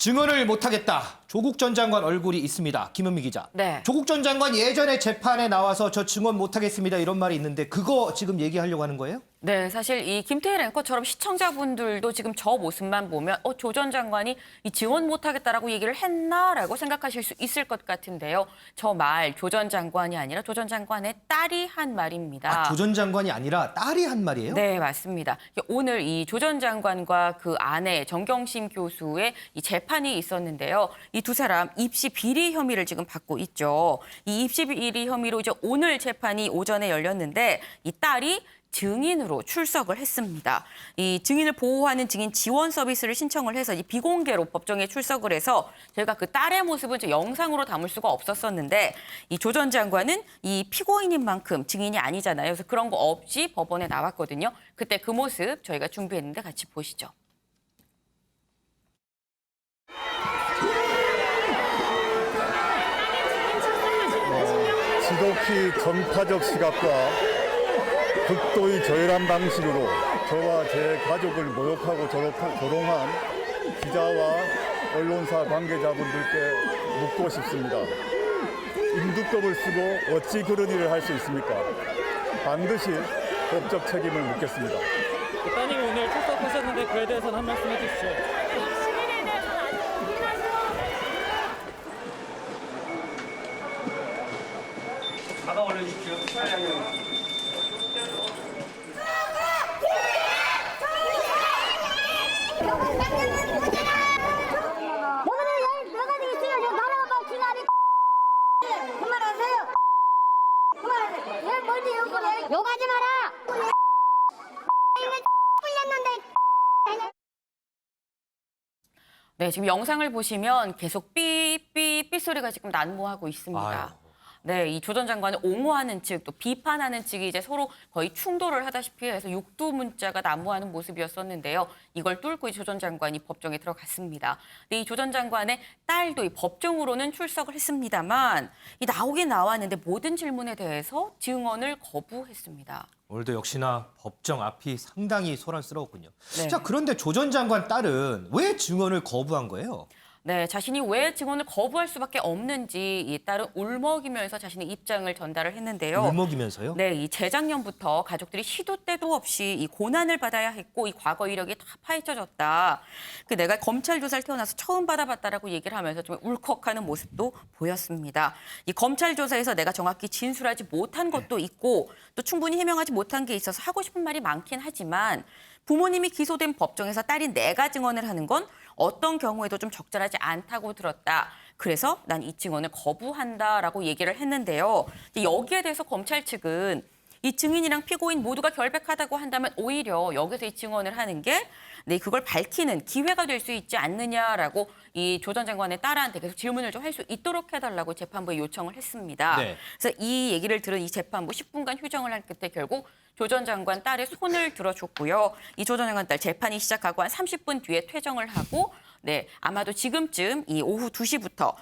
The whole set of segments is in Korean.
증언을 못하겠다. 조국 전 장관 얼굴이 있습니다. 김은미 기자. 네. 조국 전 장관 예전에 재판에 나와서 저 증언 못하겠습니다 이런 말이 있는데 그거 지금 얘기하려고 하는 거예요? 네, 사실 이 김태일 앵커처럼 시청자분들도 지금 저 모습만 보면 조 전 장관이 이 증언 못하겠다라고 얘기를 했나라고 생각하실 수 있을 것 같은데요. 저 말 조 전 장관이 아니라 조 전 장관의 딸이 한 말입니다. 조 전 장관이 아니라 딸이 한 말이에요? 네, 맞습니다. 오늘 이 조 전 장관과 그 아내 정경심 교수의 이 재판이 있었는데요. 이 두 사람 입시 비리 혐의를 지금 받고 있죠. 이 입시 비리 혐의로 이제 오늘 재판이 오전에 열렸는데 이 딸이 증인으로 출석을 했습니다. 이 증인을 보호하는 증인 지원 서비스를 신청을 해서 이 비공개로 법정에 출석을 해서 저희가 그 딸의 모습은 영상으로 담을 수가 없었었는데 이 조 전 장관은 이 피고인인 만큼 증인이 아니잖아요. 그래서 그런 거 없이 법원에 나왔거든요. 그때 그 모습 저희가 준비했는데 같이 보시죠. 지독히 정파적 시각과 극도의 저열한 방식으로 저와 제 가족을 모욕하고 조롱한 기자와 언론사 관계자분들께 묻고 싶습니다. 인두껍을 쓰고 어찌 그런 일을 할 수 있습니까? 반드시 법적 책임을 묻겠습니다. 따님이 오늘 출석하셨는데 그에 대해서는 한 말씀 해주시죠. 잡아 올려주십시오. 차량용. 오늘은 여가 되겠어요. 저 나라가 기나리 그만하세요. 그만하세요. 얘 멀리 욕하지 마라. 풀렸는데. 네, 지금 영상을 보시면 계속 삐삐삐 소리가 지금 난무하고 있습니다. 아유. 네, 이 조 전 장관을 옹호하는 측, 또 비판하는 측이 이제 서로 거의 충돌을 하다시피 해서 육두 문자가 난무하는 모습이었었는데요. 이걸 뚫고 이 조 전 장관이 법정에 들어갔습니다. 근데 이 조 전 장관의 딸도 이 법정으로는 출석을 했습니다만 이 나오긴 나왔는데 모든 질문에 대해서 증언을 거부했습니다. 오늘도 역시나 법정 앞이 상당히 소란스러웠군요. 네. 자, 그런데 조 전 장관 딸은 왜 증언을 거부한 거예요? 네, 자신이 왜 증언을 거부할 수밖에 없는지 이 딸은 울먹이면서 자신의 입장을 전달을 했는데요. 울먹이면서요? 네, 이 재작년부터 가족들이 시도 때도 없이 이 고난을 받아야 했고 이 과거 이력이 다 파헤쳐졌다. 내가 검찰 조사를 태어나서 처음 받아봤다라고 얘기를 하면서 좀 울컥하는 모습도 보였습니다. 이 검찰 조사에서 내가 정확히 진술하지 못한 것도 있고 또 충분히 해명하지 못한 게 있어서 하고 싶은 말이 많긴 하지만 부모님이 기소된 법정에서 딸이 내가 증언을 하는 건 어떤 경우에도 좀 적절하지 않다고 들었다. 그래서 난 이 증언을 거부한다라고 얘기를 했는데요. 여기에 대해서 검찰 측은 이 증인이랑 피고인 모두가 결백하다고 한다면 오히려 여기서 이 증언을 하는 게 그걸 밝히는 기회가 될 수 있지 않느냐라고 이 조 전 장관의 딸한테 계속 질문을 좀 할 수 있도록 해달라고 재판부에 요청을 했습니다. 네. 그래서 이 얘기를 들은 이 재판부 10분간 휴정을 한 끝에 결국 조 전 장관 딸의 손을 들어줬고요. 이 조 전 장관 딸 재판이 시작하고 한 30분 뒤에 퇴정을 하고 아마도 지금쯤 이 오후 2시부터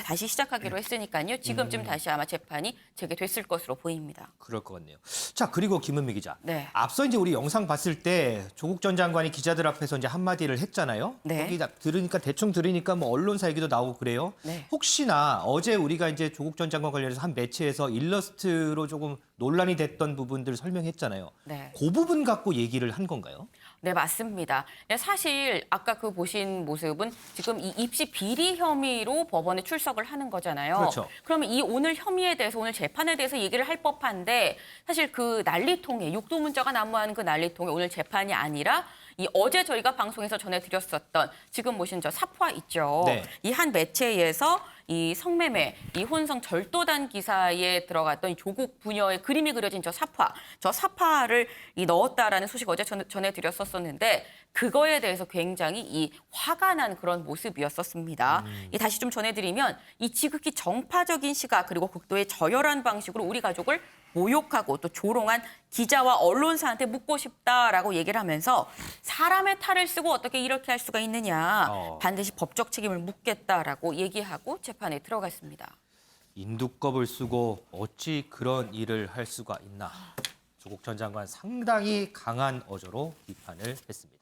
다시 시작하기로 했으니까요. 지금쯤 다시 아마 재판이 재개됐을 것으로 보입니다. 그럴 것 같네요. 자, 그리고 김은미 기자. 네. 앞서 이제 우리 영상 봤을 때 조국 전 장관이 기자들 앞에서 이제 한마디를 했잖아요. 네. 거기 대충 들으니까 뭐 언론사 얘기도 나오고 그래요. 네. 혹시나 어제 우리가 이제 조국 전 장관 관련해서 한 매체에서 일러스트로 조금 논란이 됐던 부분들 설명했잖아요. 네. 그 부분 갖고 얘기를 한 건가요? 네, 맞습니다. 사실 아까 그 보신 모습은 지금 이 입시 비리 혐의로 법원에 출석을 하는 거잖아요. 그렇죠. 그러면 이 오늘 혐의에 대해서 오늘 재판에 대해서 얘기를 할 법한데 사실 그 난리통에 육두 문자가 난무하는 그 난리통에 오늘 재판이 아니라 이 어제 저희가 방송에서 전해드렸었던 지금 보신 저 사파 있죠. 네. 이 한 매체에서 이 성매매, 이 혼성 절도단 기사에 들어갔던 이 조국 부녀의 그림이 그려진 저 사파를 넣었다라는 소식 어제 전해드렸었는데 그거에 대해서 굉장히 이 화가 난 그런 모습이었었습니다. 다시 좀 전해드리면 이 지극히 정파적인 시각 그리고 극도의 저열한 방식으로 우리 가족을 모욕하고 또 조롱한 기자와 언론사한테 묻고 싶다라고 얘기를 하면서 사람의 탈을 쓰고 어떻게 이렇게 할 수가 있느냐. 반드시 법적 책임을 묻겠다라고 얘기하고 재판에 들어갔습니다. 인두껍을 쓰고 어찌 그런 일을 할 수가 있나. 조국 전 장관 상당히 강한 어조로 비판을 했습니다.